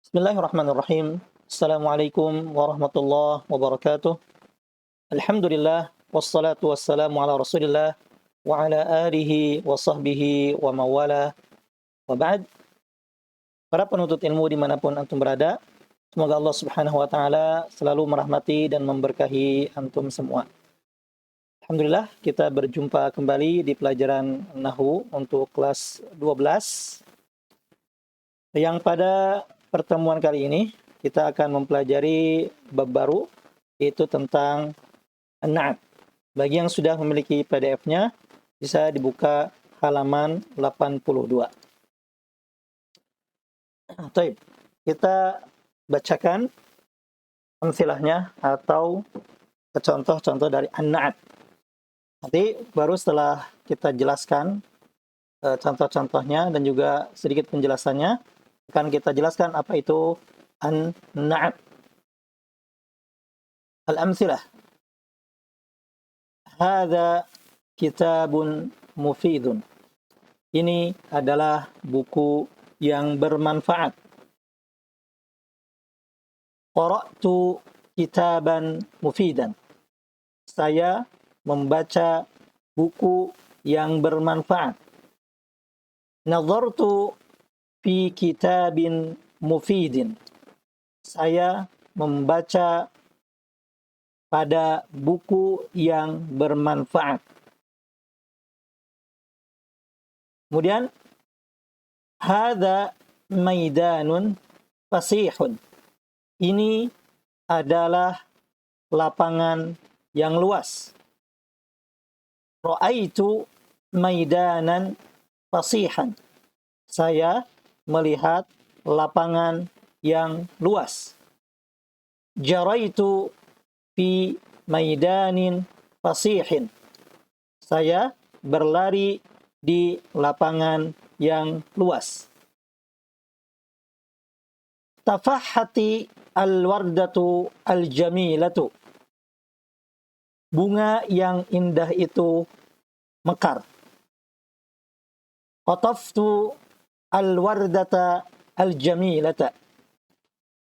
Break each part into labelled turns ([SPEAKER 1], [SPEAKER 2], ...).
[SPEAKER 1] Bismillahirrahmanirrahim. Assalamualaikum warahmatullahi wabarakatuh. Alhamdulillah wassalatu wassalamu ala Rasulillah wa ala alihi wa sahbihi wa mawala. Wa ba'd. Para penuntut ilmu dimanapun antum berada, semoga Allah Subhanahu wa taala selalu merahmati dan memberkahi antum semua. Alhamdulillah kita berjumpa kembali di pelajaran Nahwu untuk kelas 12. Yang pada pertemuan kali ini kita akan mempelajari bab baru, yaitu tentang an-na'at. Bagi yang sudah memiliki PDF-nya, bisa dibuka halaman 82. Baik, kita bacakan amthilahnya atau contoh-contoh dari an-na'at. Nanti baru setelah kita jelaskan contoh-contohnya dan juga sedikit penjelasannya, akan kita jelaskan apa itu an-na'at. Al-amthilah. Hadza kitabun mufidun. Ini adalah buku yang bermanfaat. Qara'tu kitaban mufidan. Saya membaca buku yang bermanfaat. Nazartu fi kitabin mufidin. Saya membaca pada buku yang bermanfaat. Kemudian, hadza maidanun fasihun. Ini adalah lapangan yang luas. Ra'aitu maidanan fasihan. Saya melihat lapangan yang luas. Jaraitu fi maidanin fasihin. Saya berlari di lapangan yang luas. Tafahhati al-wardatu al-jamilatu. Bunga yang indah itu mekar. Qataftu al-wardata al-jamilata.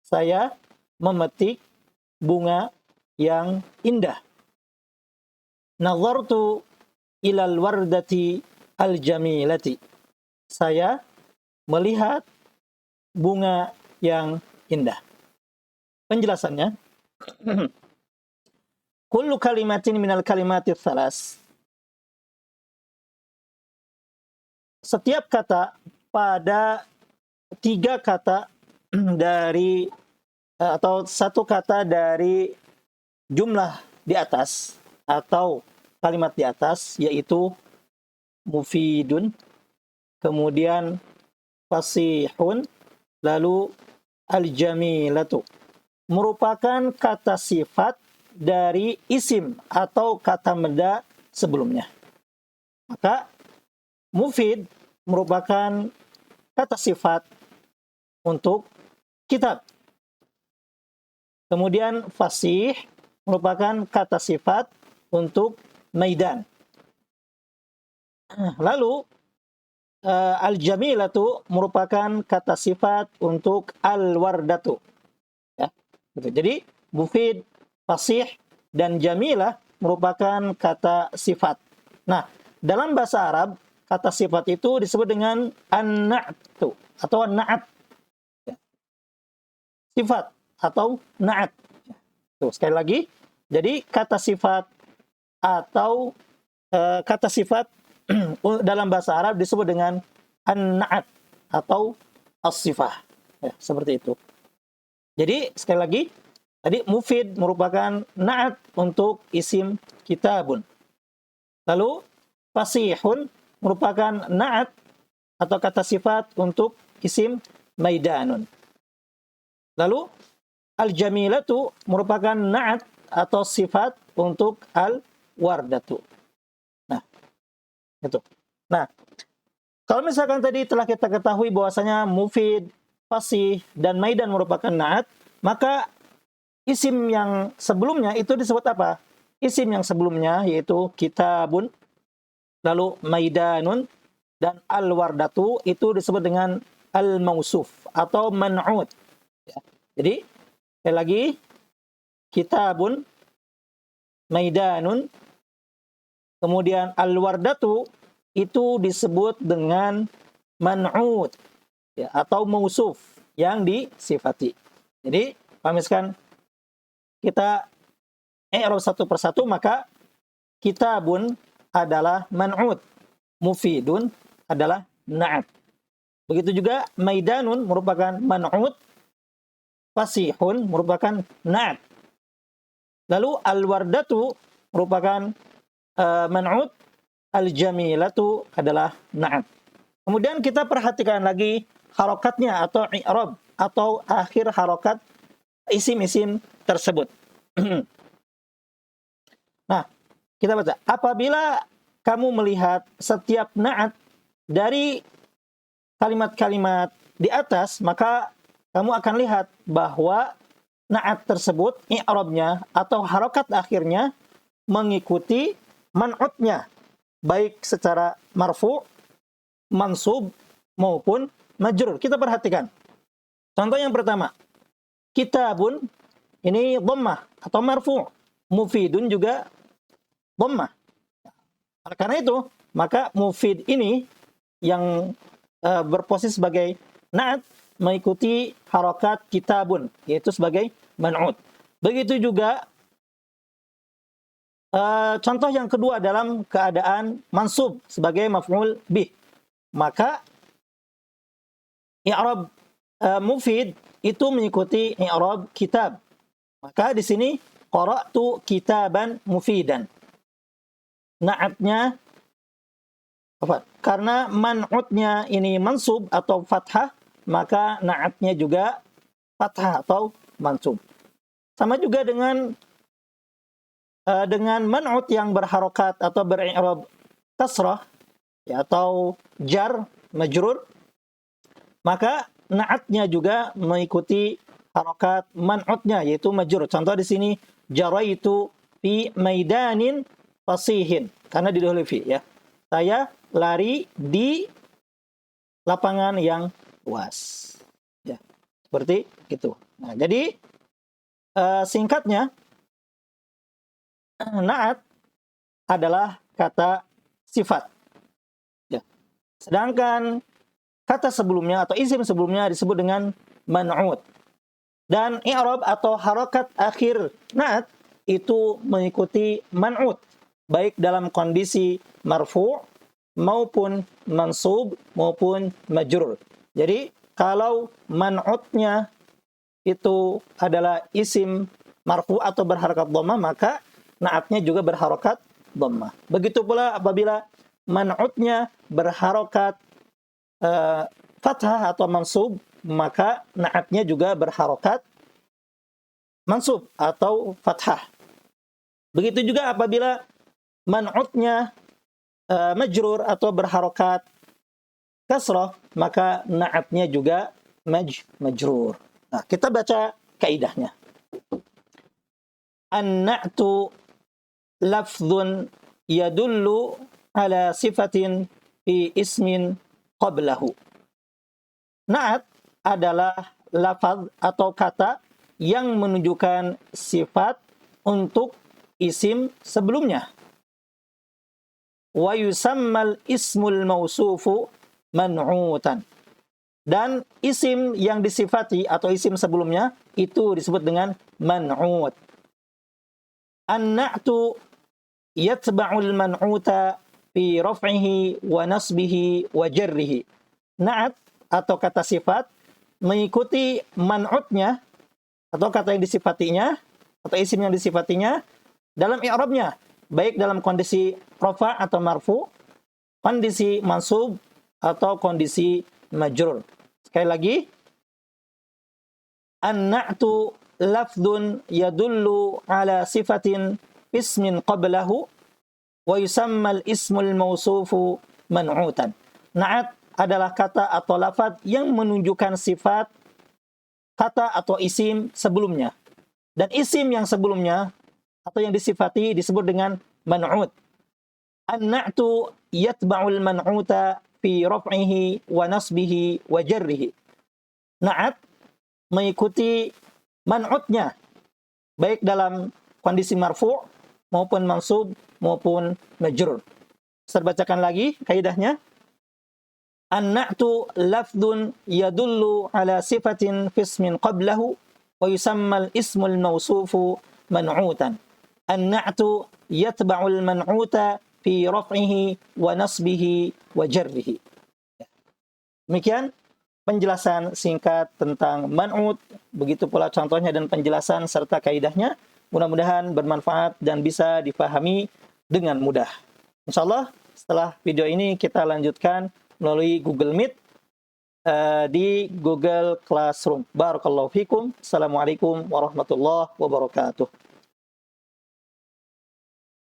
[SPEAKER 1] Saya memetik bunga yang indah. Nazartu ilal wardati al-jamilati. Saya melihat bunga yang indah. Penjelasannya, kullu kalimatin minal kalimatis salas. Setiap kata pada tiga kata dari atau satu kata dari jumlah di atas atau kalimat di atas, yaitu mufidun, kemudian fasihun, lalu al-jamilatu, merupakan kata sifat dari isim atau kata benda sebelumnya. Maka mufid merupakan kata sifat untuk kitab. Kemudian fasih merupakan kata sifat untuk maidan. Lalu al-jamilatu merupakan kata sifat untuk al-wardatu. Ya, gitu. Jadi mufid, fasih, dan jamilah merupakan kata sifat. Nah, dalam bahasa Arab, kata sifat itu disebut dengan an-na'tu atau an-na'at. Sifat atau na'at. Tuh, sekali lagi. Jadi kata sifat atau kata sifat dalam bahasa Arab disebut dengan an-na'at atau as-sifah. Ya, seperti itu. Jadi sekali lagi, tadi mufid merupakan na'at untuk isim kitabun. Lalu fasihun merupakan na'at atau kata sifat untuk isim maidanun. Lalu al-jamilatu merupakan na'at atau sifat untuk al-wardatu. Nah, itu. Nah, kalau misalkan tadi telah kita ketahui bahwasanya mufid, fasih, dan maidan merupakan na'at, maka isim yang sebelumnya itu disebut apa? Isim yang sebelumnya yaitu kitabun, lalu maidanun, dan al-wardatu itu disebut dengan al-mausuf atau man'ud. Ya. Jadi sekali lagi, kitabun, maidanun, kemudian al-wardatu itu disebut dengan man'ut, ya, atau mausuf yang disifati. Jadi misalkan kita i'rab satu persatu, maka kitabun adalah man'ut, mufidun adalah na'at. Begitu juga maidanun merupakan man'ut, fasihun merupakan na'at. Lalu al-wardatu merupakan man'ut, al-jamilatu adalah na'at. Kemudian kita perhatikan lagi harokatnya atau i'rab atau akhir harokat isim-isim tersebut. Nah, kita baca. Apabila kamu melihat setiap na'at dari kalimat-kalimat di atas, maka kamu akan lihat bahwa na'at tersebut, i'rabnya atau harokat akhirnya mengikuti man'utnya, baik secara marfu, mansub, maupun majrur. Kita perhatikan. Contoh yang pertama, kitabun, ini dhammah atau marfu, mufidun juga dhammah. Karena itu, maka mufid ini yang berposisi sebagai na'at mengikuti harokat kitabun, yaitu sebagai man'ut. Begitu juga contoh yang kedua dalam keadaan mansub sebagai maf'ul bih. Maka i'rab mufid itu mengikuti i'rab kitab. Maka di sini qara'tu kitaban mufidan. Na'atnya apa? Karena man'utnya ini mansub atau fathah, maka na'atnya juga fathah atau mansub. Sama juga dengan man'ut yang berharokat atau beri'rab kasrah, ya, atau jar, majrur, maka na'atnya juga mengikuti harokat man'utnya, yaitu majrur. Contoh di sini, jaraitu fi maidanin fasihin, karena didahului fi, ya. Saya lari di lapangan yang luas. Ya, seperti itu. Nah, jadi singkatnya, na'at adalah kata sifat. Ya. Sedangkan kata sebelumnya atau isim sebelumnya disebut dengan man'ut. Dan i'rab atau harokat akhir na'at itu mengikuti man'ut, baik dalam kondisi marfu' maupun mansub maupun majrur. Jadi kalau man'utnya itu adalah isim marfu' atau berharokat dhammah, maka na'atnya juga berharokat dhammah. Begitu pula apabila man'utnya berharokat fathah atau mansub, maka na'atnya juga berharokat mansub atau fathah. Begitu juga apabila man'utnya majrur atau berharokat kasrah, maka na'atnya juga majrur. Nah, kita baca kaidahnya. An-na'tu lafdhun yadullu ala sifatin fi ismin qablahu. Na'at adalah lafaz atau kata yang menunjukkan sifat untuk isim sebelumnya. Wa yusammal ismul mausufu man'utan. Dan isim yang disifati atau isim sebelumnya itu disebut dengan man'ut. An-na'tu yatba'ul man'uta fi raf'ihi wa nasbihi wa jarrihi. Na'at atau kata sifat mengikuti man'utnya atau kata yang disifatinya atau isim yang disifatinya dalam i'rabnya, baik dalam kondisi rafa' atau marfu', kondisi mansub atau kondisi majrur. Sekali lagi, an-na'tu lafdhun yadullu ala sifatin ismin qablahu wa yusamma al-ismul mausufu man'utan. Na'at adalah kata atau lafaz yang menunjukkan sifat kata atau isim sebelumnya. Dan isim yang sebelumnya atau yang disifati disebut dengan man'ut. An-na'tu yatba'ul man'uta fi raf'ihi wa nasbihi wa jarrihi. Na'at mengikuti man'utnya, baik dalam kondisi marfu' maupun mansub maupun majrur. Saya bacakan lagi kaidahnya. An-na'tu lafdun yadullu ala sifatin fi ismin qablahu wa yusamma al-ismul mawsufu man'utan. An-na'tu yatba'ul man'uta fi raf'ihi wa nasbihi wa jarrihi. Demikian penjelasan singkat tentang man'ut, begitu pula contohnya dan penjelasan serta kaidahnya. Mudah-mudahan bermanfaat dan bisa dipahami dengan mudah. Insyaallah setelah video ini kita lanjutkan melalui Google Meet di Google Classroom. Barakallahu fikum. Assalamualaikum warahmatullahi wabarakatuh.